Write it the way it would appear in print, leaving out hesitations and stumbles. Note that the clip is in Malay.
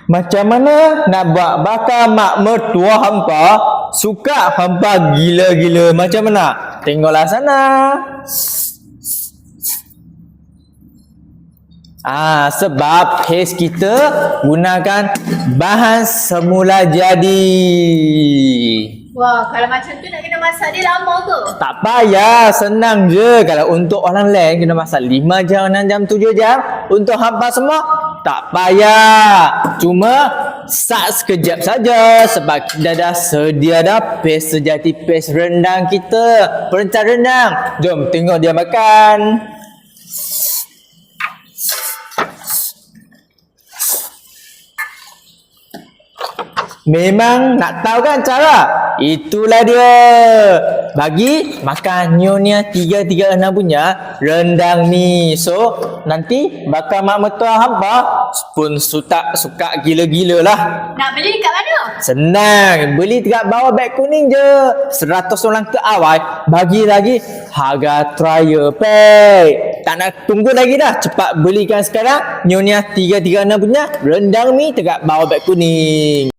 Macam mana nak buat bakar mak mertua hampa suka hampa gila-gila macam mana? Tengoklah sana. Sebab paste kita gunakan bahan semula jadi. Wah, kalau macam tu nak kena masak dia lama ke? Tak payah, senang je. Kalau untuk orang lain kena masak 5 jam, 6 jam, 7 jam. Untuk hampa semua, tak payah. Cuma sak sekejap saja sebab kita dah sedia dah paste sejati, paste rendang kita. Perencah rendang. Jom tengok dia makan. Memang nak tahu kan cara? Itulah dia. Bagi makan Nyonya 336 punya rendang ni. So, nanti bakal mak mertua hampa pun suka gila-gila lah. Nak beli dekat mana? Senang. Beli dekat bawah beg kuning je. 100 orang ke awal. Bagi lagi harga trial pack. Tak nak tunggu lagi dah. Cepat belikan sekarang Nyonya 336 punya rendang mi dekat bawah beg kuning.